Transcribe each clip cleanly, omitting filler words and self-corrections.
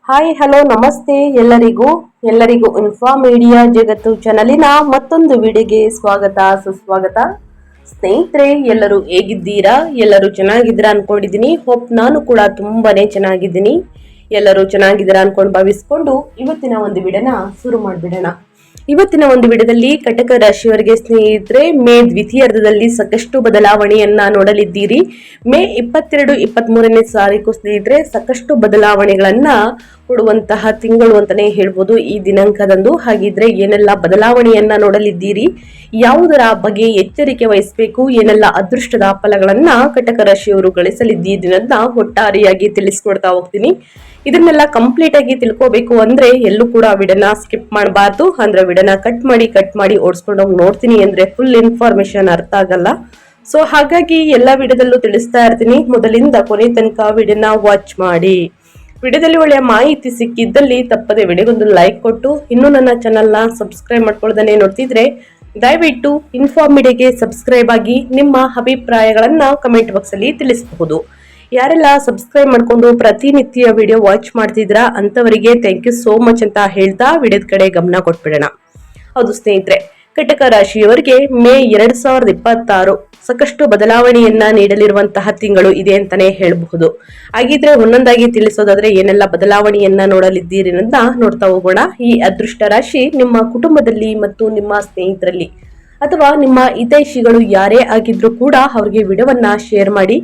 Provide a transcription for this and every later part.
Hi hello ನಮಸ್ತೆ ಎಲ್ಲರಿಗೂ info media ಜಗತ್ತು ಚಾನಲಿನ ಮತ್ತೊಂದು ವಿಡಿಯೋಗೆ ಸ್ವಾಗತ ಸುಸ್ವಾಗತ. ಸ್ನೇಹಿತರೆ, ಎಲ್ಲರೂ ಹೇಗಿದ್ದೀರಾ? ಎಲ್ಲರೂ ಚೆನ್ನಾಗಿದ್ದೀರಾ ಅನ್ಕೊಂಡಿದ್ದೀನಿ. ಹೋಪ್ ನಾನು ಕೂಡ ತುಂಬಾನೇ ಚೆನ್ನಾಗಿದ್ದೀನಿ. ಎಲ್ಲರೂ ಚೆನ್ನಾಗಿದ್ದೀರಾ ಅನ್ಕೊಂಡು ಭಾವಿಸ್ಕೊಂಡು ಇವತ್ತಿನ ಒಂದು ವಿಡಿಯೋನ ಶುರು ಮಾಡಿಬಿಡೋಣ. ಇವತ್ತಿನ ಒಂದು ವಿಡಿಯೋದಲ್ಲಿ ಕಟಕ ರಾಶಿಯವರಿಗೆ ಸ್ನೇಹಿತರೆ ಮೇ ದ್ವಿತೀಯಾರ್ಧದಲ್ಲಿ ಸಾಕಷ್ಟು ಬದಲಾವಣೆಯನ್ನ ನೋಡಲಿದ್ದೀರಿ. ಮೇ 22-23ನೇ ತಾರೀಕು ಸ್ನೇಹಿತರೆ ಸಾಕಷ್ಟು ಬದಲಾವಣೆಗಳನ್ನ ಕೊಡುವಂತಹ ತಿಂಗಳು ಅಂತಾನೆ ಹೇಳ್ಬೋದು ಈ ದಿನಾಂಕದಂದು. ಹಾಗಿದ್ರೆ ಏನೆಲ್ಲ ಬದಲಾವಣೆಯನ್ನ ನೋಡಲಿದ್ದೀರಿ, ಯಾವುದರ ಬಗ್ಗೆ ಎಚ್ಚರಿಕೆ ವಹಿಸಬೇಕು, ಏನೆಲ್ಲ ಅದೃಷ್ಟದ ಫಲಗಳನ್ನ ಕಟಕ ರಾಶಿಯವರು ಗಳಿಸಲಿದ್ದೀರಿನ ಒಟ್ಟಾರೆಯಾಗಿ ತಿಳಿಸ್ಕೊಡ್ತಾ ಹೋಗ್ತೀನಿ. ಇದನ್ನೆಲ್ಲ ಕಂಪ್ಲೀಟ್ ಆಗಿ ತಿಳ್ಕೋಬೇಕು ಅಂದ್ರೆ ಎಲ್ಲೂ ಕೂಡ ವಿಡಿಯೋನ ಸ್ಕಿಪ್ ಮಾಡಬಾರ್ದು. ಅಂದ್ರೆ ವಿಡಿಯೋನ ಕಟ್ ಮಾಡಿ ಓಡಿಸ್ಕೊಂಡು ಹೋಗಿ ನೋಡ್ತೀನಿ ಅಂದ್ರೆ ಫುಲ್ ಇನ್ಫಾರ್ಮೇಶನ್ ಅರ್ಥ ಆಗಲ್ಲ. ಸೊ ಹಾಗಾಗಿ ಎಲ್ಲ ವಿಡಿಯೋದಲ್ಲೂ ತಿಳಿಸ್ತಾ ಇರ್ತೀನಿ. ಮೊದಲಿಂದ ಕೊನೆ ತನಕ ವಿಡಿಯೋನ ವಾಚ್ ಮಾಡಿ. ವಿಡಿಯೋದಲ್ಲಿ ಒಳ್ಳೆಯ ಮಾಹಿತಿ ಸಿಕ್ಕಿದ್ದಲ್ಲಿ ತಪ್ಪದೆ ವಿಡಿಯೋಗೊಂದು ಲೈಕ್ ಕೊಟ್ಟು ಇನ್ನೂ ನನ್ನ ಚಾನಲ್ನ ಸಬ್ಸ್ಕ್ರೈಬ್ ಮಾಡ್ಕೊಳ್ಳೋದನ್ನೇ ನೋಡ್ತಿದ್ರೆ ದಯವಿಟ್ಟು ಇನ್ಫಾರ್ಮಿಡಿಗೆ ಸಬ್ಸ್ಕ್ರೈಬ್ ಆಗಿ ನಿಮ್ಮ ಅಭಿಪ್ರಾಯಗಳನ್ನ ಕಮೆಂಟ್ ಬಾಕ್ಸ್ ಅಲ್ಲಿ ತಿಳಿಸಬಹುದು. ಯಾರೆಲ್ಲ ಸಬ್ಸ್ಕ್ರೈಬ್ ಮಾಡ್ಕೊಂಡು ಪ್ರತಿನಿತ್ಯ ವಿಡಿಯೋ ವಾಚ್ ಮಾಡ್ತಿದ್ರಾ ಅಂತವರಿಗೆ ಥ್ಯಾಂಕ್ ಯು ಸೋ ಮಚ್ ಅಂತ ಹೇಳ್ತಾ ವಿಡಿಯೋದ ಕಡೆ ಗಮನ ಕೊಟ್ಬಿಡೋಣ. ಹೌದು ಸ್ನೇಹಿತರೆ, ಕಟಕ ರಾಶಿಯವರಿಗೆ ಮೇ 2026 ಸಾಕಷ್ಟು ಬದಲಾವಣೆಯನ್ನ ನೀಡಲಿರುವಂತಹ ತಿಂಗಳು ಇದೆ ಅಂತಾನೆ ಹೇಳಬಹುದು. ಹಾಗಿದ್ರೆ ಒಂದೊಂದಾಗಿ ತಿಳಿಸೋದಾದ್ರೆ ಏನೆಲ್ಲ ಬದಲಾವಣೆಯನ್ನ ನೋಡಲಿದ್ದೀರಿ ಅಂತ ನೋಡ್ತಾ ಹೋಗೋಣ. ಈ ಅದೃಷ್ಟ ರಾಶಿ ನಿಮ್ಮ ಕುಟುಂಬದಲ್ಲಿ ಮತ್ತು ನಿಮ್ಮ ಸ್ನೇಹಿತರಲ್ಲಿ ಅಥವಾ ನಿಮ್ಮ ಹಿತೈಷಿಗಳು ಯಾರೇ ಆಗಿದ್ರು ಕೂಡ ಅವ್ರಿಗೆ ವಿಡಿಯೋವನ್ನ ಶೇರ್ ಮಾಡಿ.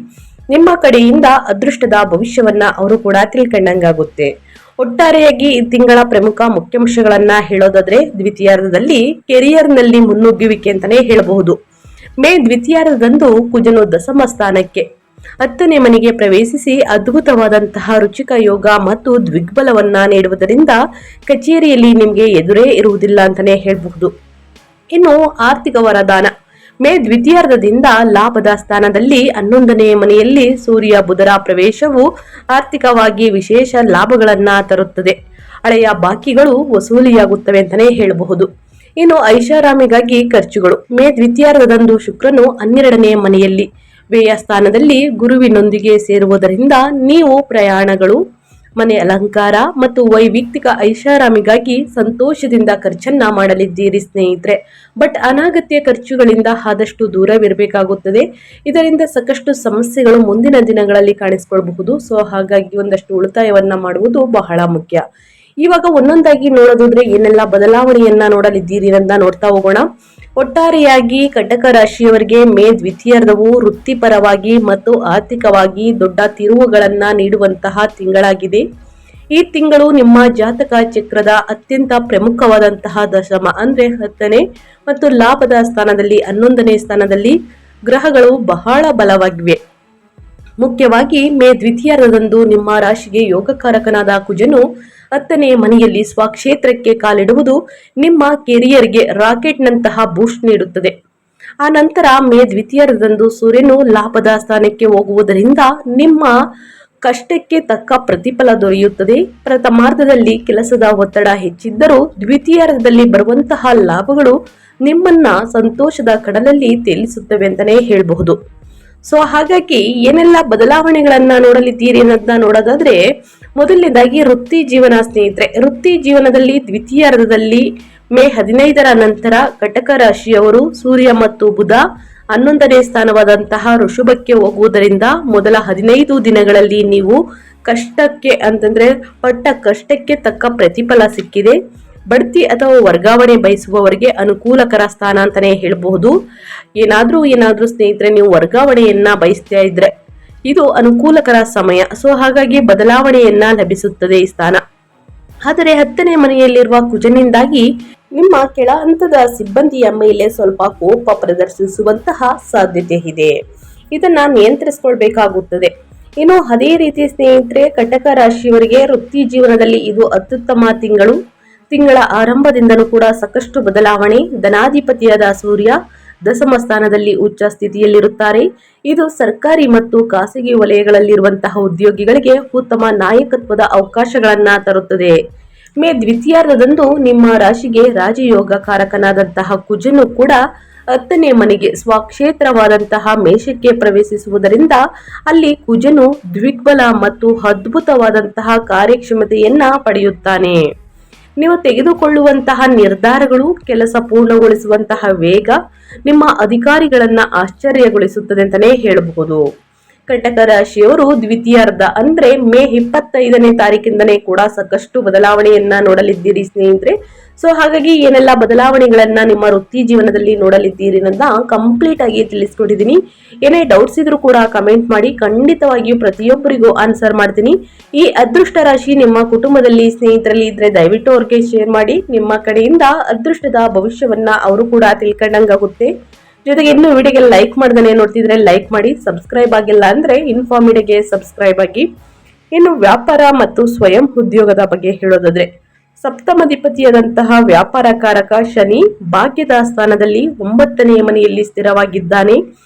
ನಿಮ್ಮ ಕಡೆಯಿಂದ ಅದೃಷ್ಟದ ಭವಿಷ್ಯವನ್ನ ಅವರು ಕೂಡ ತಿಳ್ಕೊಂಡಂಗಾಗುತ್ತೆ. ಒಟ್ಟಾರೆಯಾಗಿ ಈ ತಿಂಗಳ ಪ್ರಮುಖ ಮುಖ್ಯಾಂಶಗಳನ್ನ ಹೇಳೋದಾದ್ರೆ ದ್ವಿತೀಯಾರ್ಧದಲ್ಲಿ ಕೆರಿಯರ್ನಲ್ಲಿ ಮುನ್ನುಗ್ಗುವಿಕೆ ಅಂತಾನೆ ಹೇಳಬಹುದು. ಮೇ ದ್ವಿತೀಯಾರ್ಧದಂದು ಕುಜನು ದಶಮ ಸ್ಥಾನಕ್ಕೆ 10ನೇ ಮನೆಗೆ ಪ್ರವೇಶಿಸಿ ಅದ್ಭುತವಾದಂತಹ ರುಚಿಕ ಯೋಗ ಮತ್ತು ದಿಗ್ಬಲವನ್ನ ನೀಡುವುದರಿಂದ ಕಚೇರಿಯಲ್ಲಿ ನಿಮ್ಗೆ ಎದುರೇ ಇರುವುದಿಲ್ಲ ಅಂತಾನೆ ಹೇಳಬಹುದು. ಇನ್ನು ಆರ್ಥಿಕ ವರದಾನ, ಮೇ ದ್ವಿತೀಯಾರ್ಧದಿಂದ ಲಾಭದ ಸ್ಥಾನದಲ್ಲಿ 11ನೇ ಮನೆಯಲ್ಲಿ ಸೂರ್ಯ ಬುಧರ ಪ್ರವೇಶವು ಆರ್ಥಿಕವಾಗಿ ವಿಶೇಷ ಲಾಭಗಳನ್ನ ತರುತ್ತದೆ. ಹಳೆಯ ಬಾಕಿಗಳು ವಸೂಲಿಯಾಗುತ್ತವೆ ಅಂತಾನೆ ಹೇಳಬಹುದು. ಇನ್ನು ಐಷಾರಾಮಿಗಾಗಿ ಖರ್ಚುಗಳು, ಮೇ ದ್ವಿತೀಯಾರ್ಧದಂದು ಶುಕ್ರನು 12ನೇ ಮನೆಯಲ್ಲಿ ವ್ಯಯ ಸ್ಥಾನದಲ್ಲಿ ಗುರುವಿನೊಂದಿಗೆ ಸೇರುವುದರಿಂದ ನೀವು ಪ್ರಯಾಣಗಳು, ಮನೆ ಅಲಂಕಾರ ಮತ್ತು ವೈಯಕ್ತಿಕ ಐಷಾರಾಮಿಗಾಗಿ ಸಂತೋಷದಿಂದ ಖರ್ಚನ್ನ ಮಾಡಲಿದ್ದೀರಿ ಸ್ನೇಹಿತರೆ. ಬಟ್ ಅನಗತ್ಯ ಖರ್ಚುಗಳಿಂದ ಆದಷ್ಟು ದೂರವಿರಬೇಕಾಗುತ್ತದೆ. ಇದರಿಂದ ಸಾಕಷ್ಟು ಸಮಸ್ಯೆಗಳು ಮುಂದಿನ ದಿನಗಳಲ್ಲಿ ಕಾಣಿಸಿಕೊಳ್ಳಬಹುದು. ಸೊ ಹಾಗಾಗಿ ಒಂದಷ್ಟು ಉಳಿತಾಯವನ್ನ ಮಾಡುವುದು ಬಹಳ ಮುಖ್ಯ. ಇವಾಗ ಒಂದೊಂದಾಗಿ ನೋಡೋದಾದ್ರೆ ಏನೆಲ್ಲ ಬದಲಾವಣೆಯನ್ನ ನೋಡಲಿದ್ದೀರಿ ಅಂತ ನೋಡ್ತಾ ಹೋಗೋಣ. ಒಟ್ಟಾರೆಯಾಗಿ ಕಟಕ ರಾಶಿಯವರಿಗೆ ಮೇ ದ್ವಿತೀಯಾರ್ಧವು ವೃತ್ತಿಪರವಾಗಿ ಮತ್ತು ಆರ್ಥಿಕವಾಗಿ ದೊಡ್ಡ ತಿರುವುಗಳನ್ನ ನೀಡುವಂತಹ ತಿಂಗಳಾಗಿದೆ. ಈ ತಿಂಗಳು ನಿಮ್ಮ ಜಾತಕ ಚಕ್ರದ ಅತ್ಯಂತ ಪ್ರಮುಖವಾದಂತಹ ದಶಮ ಅಂದ್ರೆ 10ನೇ ಮತ್ತು ಲಾಭದ ಸ್ಥಾನದಲ್ಲಿ 11ನೇ ಸ್ಥಾನದಲ್ಲಿ ಗ್ರಹಗಳು ಬಹಳ ಬಲವಾಗಿವೆ. ಮುಖ್ಯವಾಗಿ ಮೇ ದ್ವಿತೀಯಾರ್ಧದಂದು ನಿಮ್ಮ ರಾಶಿಗೆ ಯೋಗಕಾರಕನಾದ ಕುಜನು 10ನೇ ಮನೆಯಲ್ಲಿ ಸ್ವಕ್ಷೇತ್ರಕ್ಕೆ ಕಾಲಿಡುವುದು ನಿಮ್ಮ ಕೆರಿಯರ್ಗೆ ರಾಕೆಟ್ನಂತಹ ಬೂಸ್ಟ್ ನೀಡುತ್ತದೆ. ಆ ನಂತರ ಮೇ ದ್ವಿತೀಯಾರ್ಧದಂದು ಸೂರ್ಯನು ಲಾಭದ ಸ್ಥಾನಕ್ಕೆ ಹೋಗುವುದರಿಂದ ನಿಮ್ಮ ಕಷ್ಟಕ್ಕೆ ತಕ್ಕ ಪ್ರತಿಫಲ ದೊರೆಯುತ್ತದೆ. ಪ್ರಥಮಾರ್ಧದಲ್ಲಿ ಕೆಲಸದ ಒತ್ತಡ ಹೆಚ್ಚಿದ್ದರೂ ದ್ವಿತೀಯಾರ್ಧದಲ್ಲಿ ಬರುವಂತಹ ಲಾಭಗಳು ನಿಮ್ಮನ್ನ ಸಂತೋಷದ ಕಡಲಲ್ಲಿ ತೇಲಿಸುತ್ತವೆ ಅಂತಾನೆ ಹೇಳಬಹುದು. ಸೊ ಹಾಗಾಗಿ ಏನೆಲ್ಲ ಬದಲಾವಣೆಗಳನ್ನ ನೋಡಲಿದ್ದೀರಿ ಅಂತ ನೋಡೋದಾದ್ರೆ ಮೊದಲನೇದಾಗಿ ವೃತ್ತಿ ಜೀವನ ಸ್ನೇಹಿತರೆ. ವೃತ್ತಿ ಜೀವನದಲ್ಲಿ ದ್ವಿತೀಯಾರ್ಧದಲ್ಲಿ ಮೇ 15ರ ನಂತರ ಕಟಕ ರಾಶಿಯವರು ಸೂರ್ಯ ಮತ್ತು ಬುಧ 11ನೇ ಸ್ಥಾನವಾದಂತಹ ಋಷಭಕ್ಕೆ ಹೋಗುವುದರಿಂದ ಮೊದಲ 15 ದಿನಗಳಲ್ಲಿ ನೀವು ಕಷ್ಟಕ್ಕೆ ಅಂತಂದ್ರೆ ಪಟ್ಟ ಕಷ್ಟಕ್ಕೆ ತಕ್ಕ ಪ್ರತಿಫಲ ಸಿಕ್ಕಿದೆ. ಬಡ್ತಿ ಅಥವಾ ವರ್ಗಾವಣೆ ಬಯಸುವವರಿಗೆ ಅನುಕೂಲಕರ ಸ್ಥಾನ ಅಂತಾನೆ ಹೇಳಬಹುದು. ಏನಾದ್ರೂ ಸ್ನೇಹಿತರೆ ನೀವು ವರ್ಗಾವಣೆಯನ್ನ ಬಯಸ್ತಾ ಇದ್ರೆ ಇದು ಅನುಕೂಲಕರ ಸಮಯ. ಸೊ ಹಾಗಾಗಿ ಬದಲಾವಣೆಯನ್ನ ಲಭಿಸುತ್ತದೆ ಈ ಸ್ಥಾನ. ಆದರೆ 10ನೇ ಮನೆಯಲ್ಲಿರುವ ಕುಜನಿಂದಾಗಿ ನಿಮ್ಮ ಕೆಳ ಹಂತದ ಸಿಬ್ಬಂದಿಯ ಮೇಲೆ ಸ್ವಲ್ಪ ಕೋಪ ಪ್ರದರ್ಶಿಸುವಂತಹ ಸಾಧ್ಯತೆ ಇದೆ. ಇದನ್ನ ನಿಯಂತ್ರಿಸಿಕೊಳ್ಬೇಕಾಗುತ್ತದೆ. ಇನ್ನು ಅದೇ ರೀತಿ ಸ್ನೇಹಿತರೆ ಕಟಕ ರಾಶಿಯವರಿಗೆ ವೃತ್ತಿ ಜೀವನದಲ್ಲಿ ಇದು ಅತ್ಯುತ್ತಮ ತಿಂಗಳು. ತಿಂಗಳ ಆರಂಭದಿಂದಲೂ ಕೂಡ ಸಾಕಷ್ಟು ಬದಲಾವಣೆ. ಧನಾಧಿಪತಿಯಾದ ಸೂರ್ಯ ದಶಮ ಸ್ಥಾನದಲ್ಲಿ ಉಚ್ಚ ಸ್ಥಿತಿಯಲ್ಲಿರುತ್ತಾರೆ. ಇದು ಸರ್ಕಾರಿ ಮತ್ತು ಖಾಸಗಿ ವಲಯಗಳಲ್ಲಿರುವಂತಹ ಉದ್ಯೋಗಿಗಳಿಗೆ ಉತ್ತಮ ನಾಯಕತ್ವದ ಅವಕಾಶಗಳನ್ನ ತರುತ್ತದೆ. ಮೇ ದ್ವಿತೀಯಾರ್ಧದಂದು ನಿಮ್ಮ ರಾಶಿಗೆ ರಾಜಯೋಗ ಕಾರಕನಾದಂತಹ ಕುಜನು ಕೂಡ 10ನೇ ಮನೆಗೆ ಸ್ವಕ್ಷೇತ್ರವಾದಂತಹ ಮೇಷಕ್ಕೆ ಪ್ರವೇಶಿಸುವುದರಿಂದ ಅಲ್ಲಿ ಕುಜನು ದ್ವಿಗ್ಬಲ ಮತ್ತು ಅದ್ಭುತವಾದಂತಹ ಕಾರ್ಯಕ್ಷಮತೆಯನ್ನ ಪಡೆಯುತ್ತಾನೆ. ನೀವು ತೆಗೆದುಕೊಳ್ಳುವಂತಹ ನಿರ್ಧಾರಗಳು, ಕೆಲಸ ಪೂರ್ಣಗೊಳಿಸುವಂತಹ ವೇಗ ನಿಮ್ಮ ಅಧಿಕಾರಿಗಳನ್ನ ಆಶ್ಚರ್ಯಗೊಳಿಸುತ್ತದೆ ಅಂತಾನೆ ಹೇಳಬಹುದು. ಕಟಕ ರಾಶಿಯವರು ದ್ವಿತೀಯಾರ್ಧ ಅಂದ್ರೆ ಮೇ 25ನೇ ತಾರೀಕಿಂದನೇ ಕೂಡ ಸಾಕಷ್ಟು ಬದಲಾವಣೆಯನ್ನ ನೋಡಲಿದ್ದೀರಿ ಸ್ನೇಹಿತರೆ. ಸೊ ಹಾಗಾಗಿ ಏನೆಲ್ಲ ಬದಲಾವಣೆಗಳನ್ನ ನಿಮ್ಮ ವೃತ್ತಿ ಜೀವನದಲ್ಲಿ ನೋಡಲಿದ್ದೀರಿ ಅನ್ನೋದನ್ನ ಕಂಪ್ಲೀಟ್ ಆಗಿ ತಿಳಿಸ್ಕೊಟ್ಟಿದ್ದೀನಿ. ಏನೇ ಡೌಟ್ಸ್ ಇದ್ರೂ ಕೂಡ ಕಮೆಂಟ್ ಮಾಡಿ, ಖಂಡಿತವಾಗಿಯೂ ಪ್ರತಿಯೊಬ್ಬರಿಗೂ ಆನ್ಸರ್ ಮಾಡ್ತೀನಿ. ಈ ಅದೃಷ್ಟ ರಾಶಿ ನಿಮ್ಮ ಕುಟುಂಬದಲ್ಲಿ ಸ್ನೇಹಿತರಲ್ಲಿ ಇದ್ರೆ ದಯವಿಟ್ಟು ಅವ್ರಿಗೆ ಶೇರ್ ಮಾಡಿ. ನಿಮ್ಮ ಕಡೆಯಿಂದ ಅದೃಷ್ಟದ ಭವಿಷ್ಯವನ್ನ ಅವರು ಕೂಡ ತಿಳ್ಕೊಂಡಂಗಾಗುತ್ತೆ. ಜೊತೆಗೆ ಇನ್ನು ವಿಡಿಯೋಗೆ ಲೈಕ್ ಮಾಡ್ದೇ ನೋಡ್ತಿದ್ರೆ ಲೈಕ್ ಮಾಡಿ, ಸಬ್ಸ್ಕ್ರೈಬ್ ಆಗಿಲ್ಲ ಅಂದ್ರೆ ಇನ್ಫಾರ್ಮಿಡಿಗೆ ಸಬ್ಸ್ಕ್ರೈಬ್ ಆಗಿ. ಇನ್ನು ವ್ಯಾಪಾರ ಮತ್ತು ಸ್ವಯಂ ಉದ್ಯೋಗದ ಬಗ್ಗೆ ಹೇಳೋದಾದ್ರೆ, ಸಪ್ತಮಾಧಿಪತಿಯಾದಂತಹ ವ್ಯಾಪಾರಕಾರಕ ಶನಿ ಭಾಗ್ಯದ ಸ್ಥಾನದಲ್ಲಿ 9ನೇ ಮನೆಯಲ್ಲಿ ಸ್ಥಿರವಾಗಿದ್ದಾನೆ.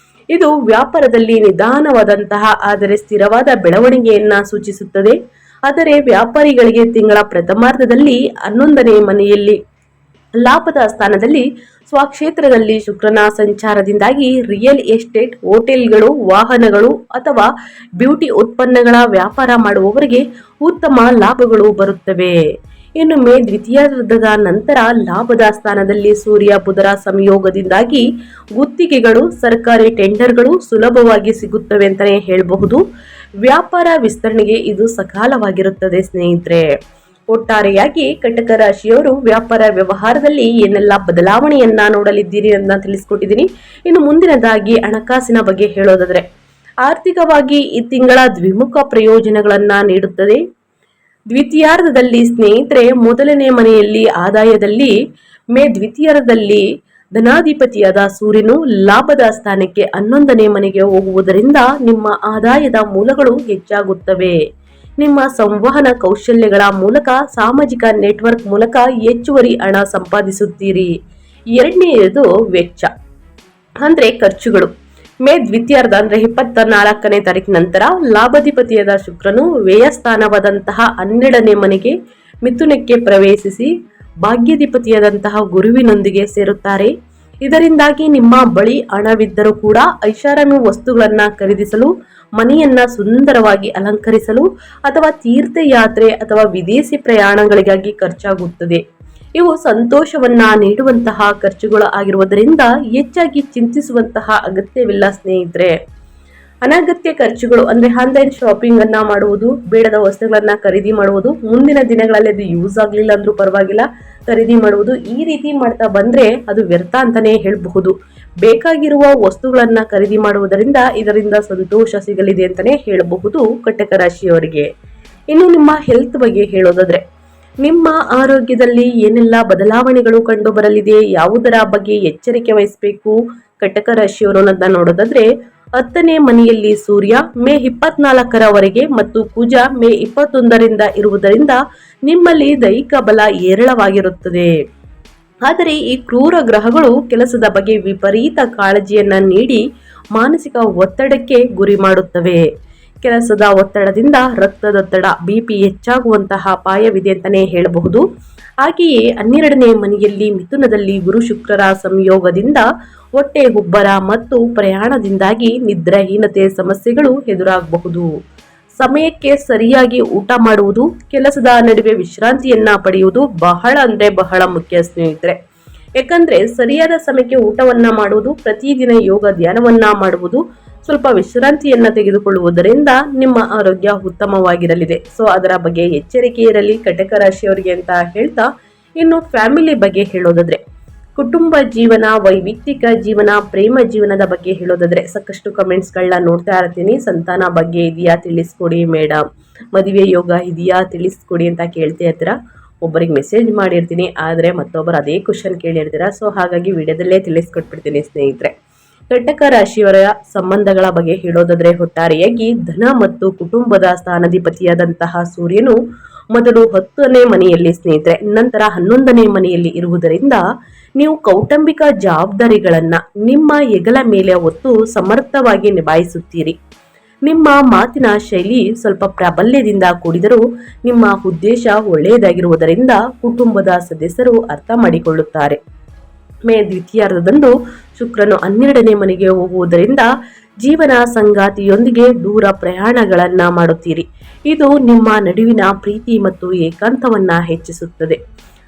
ಇದು ವ್ಯಾಪಾರದಲ್ಲಿ ನಿಧಾನವಾದಂತಹ ಆದರೆ ಸ್ಥಿರವಾದ ಬೆಳವಣಿಗೆಯನ್ನ ಸೂಚಿಸುತ್ತದೆ. ಆದರೆ ವ್ಯಾಪಾರಿಗಳಿಗೆ ತಿಂಗಳ ಪ್ರಥಮಾರ್ಧದಲ್ಲಿ 11ನೇ ಮನೆಯಲ್ಲಿ ಲಾಭದ ಸ್ಥಾನದಲ್ಲಿ ಸ್ವಕ್ಷೇತ್ರದಲ್ಲಿ ಶುಕ್ರನ ಸಂಚಾರದಿಂದಾಗಿ ರಿಯಲ್ ಎಸ್ಟೇಟ್, ಹೋಟೆಲ್ಗಳು, ವಾಹನಗಳು ಅಥವಾ ಬ್ಯೂಟಿ ಉತ್ಪನ್ನಗಳ ವ್ಯಾಪಾರ ಮಾಡುವವರಿಗೆ ಉತ್ತಮ ಲಾಭಗಳು ಬರುತ್ತವೆ. ಇನ್ನು ಮೇ ದ್ವಿತೀಯಾರ್ಧದ ನಂತರ ಲಾಭದ ಸ್ಥಾನದಲ್ಲಿ ಸೂರ್ಯ ಬುಧರ ಸಂಯೋಗದಿಂದಾಗಿ ಗುತ್ತಿಗೆಗಳು, ಸರ್ಕಾರಿ ಟೆಂಡರ್ಗಳು ಸುಲಭವಾಗಿ ಸಿಗುತ್ತವೆ ಅಂತಾನೆ ಹೇಳಬಹುದು. ವ್ಯಾಪಾರ ವಿಸ್ತರಣೆಗೆ ಇದು ಸಕಾಲವಾಗಿರುತ್ತದೆ ಸ್ನೇಹಿತರೆ. ಒಟ್ಟಾರೆಯಾಗಿ ಕಟಕ ರಾಶಿಯವರು ವ್ಯಾಪಾರ ವ್ಯವಹಾರದಲ್ಲಿ ಏನೆಲ್ಲ ಬದಲಾವಣೆಯನ್ನ ನೋಡಲಿದ್ದೀರಿ ಅಂತ ತಿಳಿಸ್ಕೊಟ್ಟಿದ್ದೀನಿ. ಇನ್ನು ಮುಂದಿನದಾಗಿ ಹಣಕಾಸಿನ ಬಗ್ಗೆ ಹೇಳೋದಾದ್ರೆ, ಆರ್ಥಿಕವಾಗಿ ಈ ತಿಂಗಳ ದ್ವಿಮುಖ ಪ್ರಯೋಜನಗಳನ್ನ ನೀಡುತ್ತದೆ. ದ್ವಿತೀಯಾರ್ಧದಲ್ಲಿ ಸ್ನೇಹಿತರೆ ಮೊದಲನೇ ಮನೆಯಲ್ಲಿ ಆದಾಯದಲ್ಲಿ ಮೇ ದ್ವಿತೀಯಾರ್ಧದಲ್ಲಿ ಧನಾಧಿಪತಿಯಾದ ಸೂರ್ಯನು ಲಾಭದ ಸ್ಥಾನಕ್ಕೆ 11ನೇ ಮನೆಗೆ ಹೋಗುವುದರಿಂದ ನಿಮ್ಮ ಆದಾಯದ ಮೂಲಗಳು ಹೆಚ್ಚಾಗುತ್ತವೆ. ನಿಮ್ಮ ಸಂವಹನ ಕೌಶಲ್ಯಗಳ ಮೂಲಕ, ಸಾಮಾಜಿಕ ನೆಟ್ವರ್ಕ್ ಮೂಲಕ ಹೆಚ್ಚುವರಿ ಹಣ ಸಂಪಾದಿಸುತ್ತೀರಿ. ಎರಡನೆಯದು ವೆಚ್ಚ ಅಂದ್ರೆ ಖರ್ಚುಗಳು. ಮೇ ದ್ವಿತೀಯಾರ್ಧ ಅಂದ್ರೆ 24ನೇ ತಾರೀಕು ನಂತರ ಲಾಭಾಧಿಪತಿಯಾದ ಶುಕ್ರನು ವ್ಯಯಸ್ಥಾನವಾದಂತಹ 12ನೇ ಮನೆಗೆ ಮಿಥುನಕ್ಕೆ ಪ್ರವೇಶಿಸಿ ಭಾಗ್ಯಾಧಿಪತಿಯಾದಂತಹ ಗುರುವಿನೊಂದಿಗೆ ಸೇರುತ್ತಾರೆ. ಇದರಿಂದಾಗಿ ನಿಮ್ಮ ಬಳಿ ಹಣವಿದ್ದರೂ ಕೂಡ ಐಷಾರಾಮಿ ವಸ್ತುಗಳನ್ನ ಖರೀದಿಸಲು, ಮನೆಯನ್ನ ಸುಂದರವಾಗಿ ಅಲಂಕರಿಸಲು ಅಥವಾ ತೀರ್ಥಯಾತ್ರೆ ಅಥವಾ ವಿದೇಶಿ ಪ್ರಯಾಣಗಳಿಗಾಗಿ ಖರ್ಚಾಗುತ್ತದೆ. ಇವು ಸಂತೋಷವನ್ನ ನೀಡುವಂತಹ ಖರ್ಚುಗಳು ಆಗಿರುವುದರಿಂದ ಹೆಚ್ಚಾಗಿ ಚಿಂತಿಸುವಂತಹ ಅಗತ್ಯವಿಲ್ಲ ಸ್ನೇಹಿತರೆ. ಅನಗತ್ಯ ಖರ್ಚುಗಳು ಅಂದ್ರೆ ಆನ್ಲೈನ್ ಶಾಪಿಂಗ್ ಅನ್ನ ಮಾಡುವುದು, ಬೇಡದ ವಸ್ತುಗಳನ್ನ ಖರೀದಿ ಮಾಡುವುದು, ಮುಂದಿನ ದಿನಗಳಲ್ಲಿ ಅದು ಯೂಸ್ ಆಗ್ಲಿಲ್ಲ ಅಂದ್ರೂ ಪರವಾಗಿಲ್ಲ ಖರೀದಿ ಮಾಡುವುದು, ಈ ರೀತಿ ಮಾಡ್ತಾ ಬಂದ್ರೆ ಅದು ವ್ಯರ್ಥ ಅಂತಾನೆ ಹೇಳಬಹುದು. ಬೇಕಾಗಿರುವ ವಸ್ತುಗಳನ್ನ ಖರೀದಿ ಮಾಡುವುದರಿಂದ ಇದರಿಂದ ಸಂತೋಷ ಸಿಗಲಿದೆ ಅಂತಾನೆ ಹೇಳಬಹುದು ಕಟಕ ರಾಶಿಯವರಿಗೆ. ಇನ್ನು ನಿಮ್ಮ ಹೆಲ್ತ್ ಬಗ್ಗೆ ಹೇಳೋದಾದ್ರೆ, ನಿಮ್ಮ ಆರೋಗ್ಯದಲ್ಲಿ ಏನೆಲ್ಲ ಬದಲಾವಣೆಗಳು ಕಂಡು ಬರಲಿದೆ, ಯಾವುದರ ಬಗ್ಗೆ ಎಚ್ಚರಿಕೆ ವಹಿಸಬೇಕು ಕಟಕ ರಾಶಿಯವರು ಅನ್ನೋದನ್ನ ನೋಡೋದಾದ್ರೆ, 10ನೇ ಮನೆಯಲ್ಲಿ ಸೂರ್ಯ ಮೇ 24ರವರೆಗೆ ಮತ್ತು ಕುಜ ಮೇ 21ರಿಂದ ಇರುವುದರಿಂದ ನಿಮ್ಮಲ್ಲಿ ದೈಹಿಕ ಬಲ ಏರಳವಾಗಿರುತ್ತದೆ. ಆದರೆ ಈ ಕ್ರೂರ ಗ್ರಹಗಳು ಕೆಲಸದ ಬಗ್ಗೆ ವಿಪರೀತ ಕಾಳಜಿಯನ್ನ ನೀಡಿ ಮಾನಸಿಕ ಒತ್ತಡಕ್ಕೆ ಗುರಿ ಮಾಡುತ್ತವೆ. ಕೆಲಸದ ಒತ್ತಡದಿಂದ ರಕ್ತದೊತ್ತಡ, ಬಿಪಿ ಹೆಚ್ಚಾಗುವಂತಹ ಅಪಾಯವಿದೆ ಅಂತಾನೆ ಹೇಳಬಹುದು. ಹಾಗೆಯೇ 12ನೇ ಮನೆಯಲ್ಲಿ ಮಿಥುನದಲ್ಲಿ ಗುರು ಶುಕ್ರರ ಸಂಯೋಗದಿಂದ ಹೊಟ್ಟೆ ಉಬ್ಬರ ಮತ್ತು ಪ್ರಯಾಣದಿಂದಾಗಿ ನಿದ್ರಾಹೀನತೆ ಸಮಸ್ಯೆಗಳು ಎದುರಾಗಬಹುದು. ಸಮಯಕ್ಕೆ ಸರಿಯಾಗಿ ಊಟ ಮಾಡುವುದು, ಕೆಲಸದ ನಡುವೆ ವಿಶ್ರಾಂತಿಯನ್ನ ಪಡೆಯುವುದು ಬಹಳ ಮುಖ್ಯ ಸ್ನೇಹಿತರೆ. ಯಾಕಂದ್ರೆ ಸರಿಯಾದ ಸಮಯಕ್ಕೆ ಊಟವನ್ನ ಮಾಡುವುದು, ಪ್ರತಿದಿನ ಯೋಗ ಧ್ಯಾನವನ್ನ ಮಾಡುವುದು, ಸ್ವಲ್ಪ ವಿಶ್ರಾಂತಿಯನ್ನ ತೆಗೆದುಕೊಳ್ಳುವುದರಿಂದ ನಿಮ್ಮ ಆರೋಗ್ಯ ಉತ್ತಮವಾಗಿರಲಿದೆ. ಸೊ ಅದರ ಬಗ್ಗೆ ಎಚ್ಚರಿಕೆ ಇರಲಿ ಕಟಕ ರಾಶಿಯವರಿಗೆ ಅಂತ ಹೇಳ್ತಾ, ಇನ್ನು ಫ್ಯಾಮಿಲಿ ಬಗ್ಗೆ ಹೇಳೋದಾದ್ರೆ, ಕುಟುಂಬ ಜೀವನ, ವೈಯಕ್ತಿಕ ಜೀವನ, ಪ್ರೇಮ ಜೀವನದ ಬಗ್ಗೆ ಹೇಳೋದಾದ್ರೆ ಸಾಕಷ್ಟು ಕಮೆಂಟ್ಸ್ಗಳನ್ನ ನೋಡ್ತಾ ಇರ್ತೀನಿ. ಸಂತಾನ ಬಗ್ಗೆ ಇದೆಯಾ ತಿಳಿಸ್ಕೊಡಿ ಮೇಡಮ್, ಮದುವೆ ಯೋಗ ಇದೆಯಾ ತಿಳಿಸ್ಕೊಡಿ ಅಂತ ಕೇಳ್ತಾ ಇರ್ತೀರಾ. ಒಬ್ಬರಿಗೆ ಮೆಸೇಜ್ ಮಾಡಿರ್ತೀನಿ, ಆದರೆ ಮತ್ತೊಬ್ಬರು ಅದೇ ಕ್ವಶನ್ ಕೇಳಿರ್ತೀರಾ. ಸೊ ಹಾಗಾಗಿ ವಿಡಿಯೋದಲ್ಲೇ ತಿಳಿಸ್ಕೊಟ್ಬಿಡ್ತೀನಿ ಸ್ನೇಹಿತರೆ. ಕಟಕ ರಾಶಿಯವರ ಸಂಬಂಧಗಳ ಬಗ್ಗೆ ಹೇಳೋದಾದ್ರೆ, ಒಟ್ಟಾರೆಯಾಗಿ ಧನ ಮತ್ತು ಕುಟುಂಬದ ಸ್ಥಾನಾಧಿಪತಿಯಾದಂತಹ ಸೂರ್ಯನು ಮೊದಲು 10ನೇ ಮನೆಯಲ್ಲಿ ಸ್ನೇಹಿತರೆ, ನಂತರ 11ನೇ ಮನೆಯಲ್ಲಿ ಇರುವುದರಿಂದ ನೀವು ಕೌಟುಂಬಿಕ ಜವಾಬ್ದಾರಿಗಳನ್ನ ನಿಮ್ಮ ಹೆಗಲ ಮೇಲೆ ಹೊತ್ತು ಸಮರ್ಥವಾಗಿ ನಿಭಾಯಿಸುತ್ತೀರಿ. ನಿಮ್ಮ ಮಾತಿನ ಶೈಲಿ ಸ್ವಲ್ಪ ಪ್ರಾಬಲ್ಯದಿಂದ ಕೂಡಿದರೂ ನಿಮ್ಮ ಉದ್ದೇಶ ಒಳ್ಳೆಯದಾಗಿರುವುದರಿಂದ ಕುಟುಂಬದ ಸದಸ್ಯರು ಅರ್ಥ ಮಾಡಿಕೊಳ್ಳುತ್ತಾರೆ. ಮೇ ದ್ವಿತೀಯಾರ್ಧದಂದು ಶುಕ್ರನು 12ನೇ ಮನೆಗೆ ಹೋಗುವುದರಿಂದ ಜೀವನ ಸಂಗಾತಿಯೊಂದಿಗೆ ದೂರ ಪ್ರಯಾಣಗಳನ್ನ ಮಾಡುತ್ತೀರಿ. ಇದು ನಿಮ್ಮ ನಡುವಿನ ಪ್ರೀತಿ ಮತ್ತು ಏಕಾಂತವನ್ನ ಹೆಚ್ಚಿಸುತ್ತದೆ.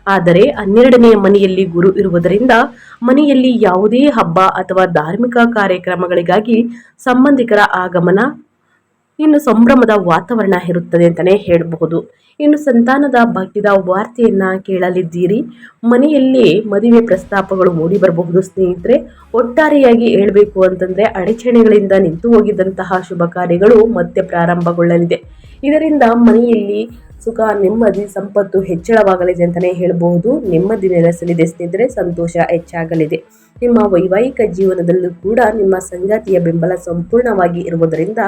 ಆದರೆ 12ನೇ ಮನೆಯಲ್ಲಿ ಗುರು ಇರುವುದರಿಂದ ಮನೆಯಲ್ಲಿ ಯಾವುದೇ ಹಬ್ಬ ಅಥವಾ ಧಾರ್ಮಿಕ ಕಾರ್ಯಕ್ರಮಗಳಿಗಾಗಿ ಸಂಬಂಧಿಕರ ಆಗಮನ, ಇನ್ನು ಸಂಭ್ರಮದ ವಾತಾವರಣ ಇರುತ್ತದೆ ಅಂತಾನೆ ಹೇಳಬಹುದು. ಇನ್ನು ಸಂತಾನದ ಭಾಗ್ಯದ ವಾರ್ತೆಯನ್ನ ಕೇಳಲಿದ್ದೀರಿ. ಮನೆಯಲ್ಲಿ ಮದುವೆ ಪ್ರಸ್ತಾಪಗಳು ಮೂಡಿ ಬರಬಹುದು ಸ್ನೇಹಿತರೆ. ಒಟ್ಟಾರೆಯಾಗಿ ಹೇಳಬೇಕು ಅಂತಂದ್ರೆ ಅಡಚಣೆಗಳಿಂದ ನಿಂತು ಹೋಗಿದ್ದಂತಹ ಶುಭ ಕಾರ್ಯಗಳು ಮತ್ತೆ ಪ್ರಾರಂಭಗೊಳ್ಳಲಿದೆ. ಇದರಿಂದ ಮನೆಯಲ್ಲಿ ಸುಖ, ನೆಮ್ಮದಿ, ಸಂಪತ್ತು ಹೆಚ್ಚಳವಾಗಲಿದೆ ಅಂತಾನೆ ಹೇಳಬಹುದು. ನೆಮ್ಮದಿ ನೆಲೆಸಲಿದೆ ಸ್ನೇಹಿತರೆ, ಸಂತೋಷ ಹೆಚ್ಚಾಗಲಿದೆ. ನಿಮ್ಮ ವೈವಾಹಿಕ ಜೀವನದಲ್ಲೂ ಕೂಡ ನಿಮ್ಮ ಸಂಗಾತಿಯ ಬೆಂಬಲ ಸಂಪೂರ್ಣವಾಗಿ ಇರುವುದರಿಂದ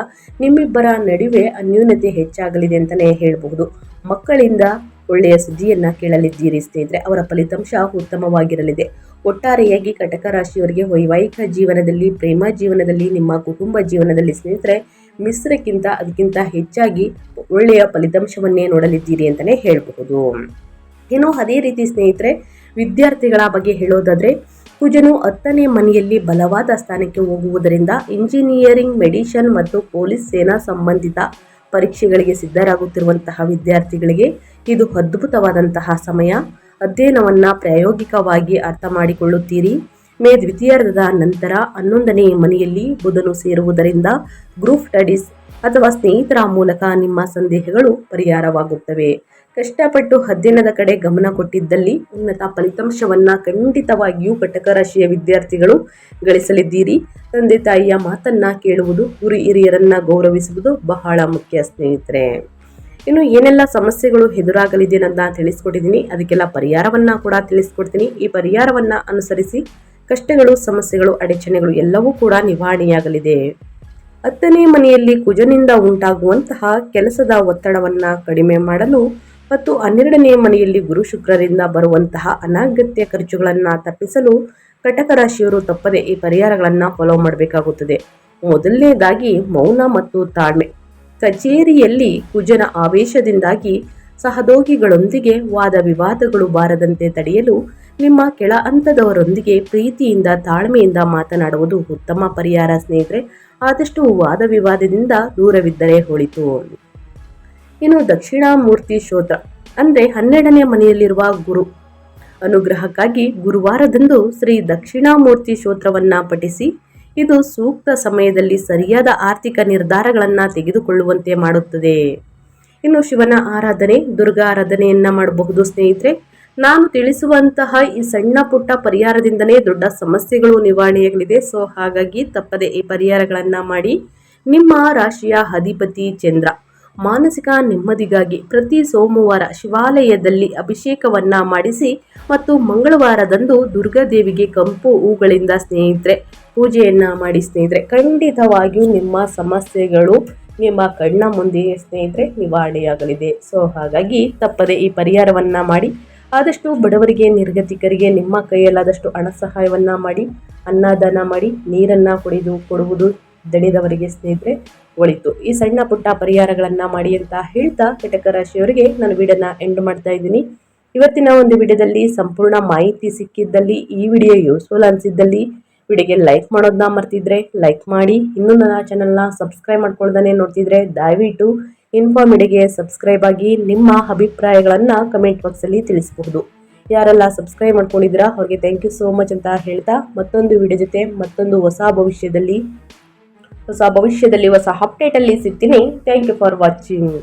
ನಿಮ್ಮಿಬ್ಬರ ನಡುವೆ ಅನ್ಯೋನ್ಯತೆ ಹೆಚ್ಚಾಗಲಿದೆ ಅಂತಾನೆ ಹೇಳಬಹುದು. ಮಕ್ಕಳಿಂದ ಒಳ್ಳೆಯ ಸುದ್ದಿಯನ್ನ ಕೇಳಲಿದ್ದೀರಿ ಸ್ನೇಹಿತರೆ. ಅವರ ಫಲಿತಾಂಶ ಉತ್ತಮವಾಗಿರಲಿದೆ. ಒಟ್ಟಾರೆಯಾಗಿ ಕಟಕ ರಾಶಿಯವರಿಗೆ ವೈವಾಹಿಕ ಜೀವನದಲ್ಲಿ, ಪ್ರೇಮ ಜೀವನದಲ್ಲಿ, ನಿಮ್ಮ ಕುಟುಂಬ ಜೀವನದಲ್ಲಿ ಸ್ನೇಹಿತರೆ ಮಿಶ್ರಕ್ಕಿಂತ ಅದಕ್ಕಿಂತ ಹೆಚ್ಚಾಗಿ ಒಳ್ಳೆಯ ಫಲಿತಾಂಶವನ್ನೇ ನೋಡಲಿದ್ದೀರಿ ಅಂತಾನೆ ಹೇಳಬಹುದು. ಇನ್ನು ಅದೇ ರೀತಿ ಸ್ನೇಹಿತರೆ ವಿದ್ಯಾರ್ಥಿಗಳ ಬಗ್ಗೆ ಹೇಳೋದಾದ್ರೆ ಕುಜನು 10ನೇ ಮನೆಯಲ್ಲಿ ಬಲವಾದ ಸ್ಥಾನಕ್ಕೆ ಹೋಗುವುದರಿಂದ ಇಂಜಿನಿಯರಿಂಗ್, ಮೆಡಿಸಿನ್ ಮತ್ತು ಪೊಲೀಸ್ ಸೇನಾ ಸಂಬಂಧಿತ ಪರೀಕ್ಷೆಗಳಿಗೆ ಸಿದ್ಧರಾಗುತ್ತಿರುವಂತಹ ವಿದ್ಯಾರ್ಥಿಗಳಿಗೆ ಇದು ಅದ್ಭುತವಾದಂತಹ ಸಮಯ. ಅಧ್ಯಯನವನ್ನ ಪ್ರಾಯೋಗಿಕವಾಗಿ ಅರ್ಥ ಮಾಡಿಕೊಳ್ಳುತ್ತೀರಿ. ಮೇ ದ್ವಿತೀಯಾರ್ಧದ ನಂತರ 11ನೇ ಮನೆಯಲ್ಲಿ ಬುಧನು ಸೇರುವುದರಿಂದ ಗ್ರೂಪ್ ಸ್ಟಡೀಸ್ ಅಥವಾ ಸ್ನೇಹಿತರ ಮೂಲಕ ನಿಮ್ಮ ಸಂದೇಹಗಳು ಪರಿಹಾರವಾಗುತ್ತವೆ. ಕಷ್ಟಪಟ್ಟು ಅಧ್ಯಯನದ ಕಡೆ ಗಮನ ಕೊಟ್ಟಿದ್ದಲ್ಲಿ ಉನ್ನತ ಫಲಿತಾಂಶವನ್ನ ಖಂಡಿತವಾಗಿಯೂ ಕಟಕ ರಾಶಿಯ ವಿದ್ಯಾರ್ಥಿಗಳು ಗಳಿಸಲಿದ್ದೀರಿ. ತಂದೆ ತಾಯಿಯ ಮಾತನ್ನ ಕೇಳುವುದು, ಗುರು ಹಿರಿಯರನ್ನ ಗೌರವಿಸುವುದು ಬಹಳ ಮುಖ್ಯ ಸ್ನೇಹಿತರೆ. ಇನ್ನು ಏನೆಲ್ಲ ಸಮಸ್ಯೆಗಳು ಎದುರಾಗಲಿದೆ ಅಂತ ತಿಳಿಸ್ಕೊಟ್ಟಿದ್ದೀನಿ. ಅದಕ್ಕೆಲ್ಲ ಪರಿಹಾರವನ್ನ ಕೂಡ ತಿಳಿಸ್ಕೊಡ್ತೀನಿ. ಈ ಪರಿಹಾರವನ್ನ ಅನುಸರಿಸಿ ಕಷ್ಟಗಳು, ಸಮಸ್ಯೆಗಳು, ಅಡಚಣೆಗಳು ಎಲ್ಲವೂ ಕೂಡ ನಿವಾರಣೆಯಾಗಲಿದೆ. 10ನೇ ಮನೆಯಲ್ಲಿ ಕುಜನಿಂದ ಉಂಟಾಗುವಂತಹ ಕೆಲಸದ ಒತ್ತಡವನ್ನ ಕಡಿಮೆ ಮಾಡಲು ಮತ್ತು 12ನೇ ಮನೆಯಲ್ಲಿ ಗುರು ಶುಕ್ರರಿಂದ ಬರುವಂತಹ ಅನಗತ್ಯ ಖರ್ಚುಗಳನ್ನ ತಪ್ಪಿಸಲು ಕಟಕ ರಾಶಿಯವರು ತಪ್ಪದೆ ಈ ಪರಿಹಾರಗಳನ್ನ ಫಾಲೋ ಮಾಡಬೇಕಾಗುತ್ತದೆ. ಮೊದಲನೇದಾಗಿ ಮೌನ ಮತ್ತು ತಾಳ್ಮೆ. ಕಚೇರಿಯಲ್ಲಿ ಕುಜನ ಆವೇಶದಿಂದಾಗಿ ಸಹೋದ್ಯೋಗಿಗಳೊಂದಿಗೆ ವಾದ ವಿವಾದಗಳು ಬಾರದಂತೆ ತಡೆಯಲು ನಿಮ್ಮ ಕೆಳ ಹಂತದವರೊಂದಿಗೆ ಪ್ರೀತಿಯಿಂದ, ತಾಳ್ಮೆಯಿಂದ ಮಾತನಾಡುವುದು ಉತ್ತಮ ಪರಿಹಾರ ಸ್ನೇಹಿತರೆ. ಆದಷ್ಟು ವಾದ ವಿವಾದದಿಂದ ದೂರವಿದ್ದರೆ ಒಳಿತು. ಇನ್ನು ದಕ್ಷಿಣಾಮೂರ್ತಿ ಸ್ತೋತ್ರ ಅಂದ್ರೆ 12ನೇ ಮನೆಯಲ್ಲಿರುವ ಗುರು ಅನುಗ್ರಹಕ್ಕಾಗಿ ಗುರುವಾರದಂದು ಶ್ರೀ ದಕ್ಷಿಣಾಮೂರ್ತಿ ಸ್ತೋತ್ರವನ್ನ ಪಠಿಸಿ. ಇದು ಸೂಕ್ತ ಸಮಯದಲ್ಲಿ ಸರಿಯಾದ ಆರ್ಥಿಕ ನಿರ್ಧಾರಗಳನ್ನ ತೆಗೆದುಕೊಳ್ಳುವಂತೆ ಮಾಡುತ್ತದೆ. ಇನ್ನು ಶಿವನ ಆರಾಧನೆ, ದುರ್ಗಾ ಆರಾಧನೆಯನ್ನ ಮಾಡಬಹುದು ಸ್ನೇಹಿತರೆ. ನಾನು ತಿಳಿಸುವಂತಹ ಈ ಸಣ್ಣ ಪುಟ್ಟ ಪರಿಹಾರದಿಂದನೇ ದೊಡ್ಡ ಸಮಸ್ಯೆಗಳು ನಿವಾರಣೆಯಾಗಲಿದೆ. ಸೊ ಹಾಗಾಗಿ ತಪ್ಪದೆ ಈ ಪರಿಹಾರಗಳನ್ನ ಮಾಡಿ. ನಿಮ್ಮ ರಾಶಿಯ ಅಧಿಪತಿ ಚಂದ್ರ ಮಾನಸಿಕ ನೆಮ್ಮದಿಗಾಗಿ ಪ್ರತಿ ಸೋಮವಾರ ಶಿವಾಲಯದಲ್ಲಿ ಅಭಿಷೇಕವನ್ನ ಮಾಡಿಸಿ ಮತ್ತು ಮಂಗಳವಾರದಂದು ದುರ್ಗಾದೇವಿಗೆ ಕಂಪು ಹೂಗಳಿಂದ ಸ್ನೇಹಿತರೆ ಪೂಜೆಯನ್ನ ಮಾಡಿ ಸ್ನೇಹಿತರೆ. ಖಂಡಿತವಾಗಿಯೂ ನಿಮ್ಮ ಸಮಸ್ಯೆಗಳು ನಿಮ್ಮ ಕಣ್ಣ ಮುಂದೆಯೇ ಸ್ನೇಹಿತರೆ ನಿವಾರಣೆಯಾಗಲಿದೆ. ಸೊ ಹಾಗಾಗಿ ತಪ್ಪದೆ ಈ ಪರಿಹಾರವನ್ನ ಮಾಡಿ. ಆದಷ್ಟು ಬಡವರಿಗೆ, ನಿರ್ಗತಿಕರಿಗೆ ನಿಮ್ಮ ಕೈಯಲ್ಲಾದಷ್ಟು ಹಣ ಸಹಾಯವನ್ನ ಮಾಡಿ, ಅನ್ನದಾನ ಮಾಡಿ, ನೀರನ್ನ ಕೊಡುವುದು ದಣಿದವರಿಗೆ ಸ್ನೇಹಿತರೆ ಒಳಿತು. ಈ ಸಣ್ಣ ಪುಟ್ಟ ಪರಿಹಾರಗಳನ್ನ ಮಾಡಿ ಅಂತ ಹೇಳ್ತಾ ಕಟಕ ರಾಶಿಯವರಿಗೆ ನಾನು ವಿಡಿಯೋನ ಎಂಡ್ ಮಾಡ್ತಾ ಇದ್ದೀನಿ. ಇವತ್ತಿನ ಒಂದು ವಿಡಿಯೋದಲ್ಲಿ ಸಂಪೂರ್ಣ ಮಾಹಿತಿ ಸಿಕ್ಕಿದ್ದಲ್ಲಿ, ಈ ವಿಡಿಯೋ ಯೂಸ್ಫುಲ್ ಅನಿಸಿದ್ದಲ್ಲಿ ವಿಡಿಯೋಗೆ ಲೈಕ್ ಮಾಡೋದನ್ನ ಮರ್ತಿದ್ರೆ ಲೈಕ್ ಮಾಡಿ. ಇನ್ನೂ ನನ್ನ ಚಾನಲ್ನ ಸಬ್ಸ್ಕ್ರೈಬ್ ಮಾಡ್ಕೊಳ್ದೇ ನೋಡ್ತಿದ್ರೆ ದಯವಿಟ್ಟು ಇನ್ಫಾರ್ಮಿಡಿಗೆ ಸಬ್ಸ್ಕ್ರೈಬ್ ಆಗಿ. ನಿಮ್ಮ ಅಭಿಪ್ರಾಯಗಳನ್ನು ಕಮೆಂಟ್ ಬಾಕ್ಸಲ್ಲಿ ತಿಳಿಸಬಹುದು. ಯಾರೆಲ್ಲ ಸಬ್ಸ್ಕ್ರೈಬ್ ಮಾಡ್ಕೊಂಡಿದ್ದೀರಾ ಅವ್ರಿಗೆ ಥ್ಯಾಂಕ್ ಯು ಸೋ ಮಚ್ ಅಂತ ಹೇಳ್ತಾ ಮತ್ತೊಂದು ವಿಡಿಯೋ ಜೊತೆ ಮತ್ತೊಂದು ಹೊಸ ಭವಿಷ್ಯದಲ್ಲಿ ಹೊಸ ಅಪ್ಡೇಟಲ್ಲಿ ಸಿಗ್ತೀನಿ. Thank you for watching.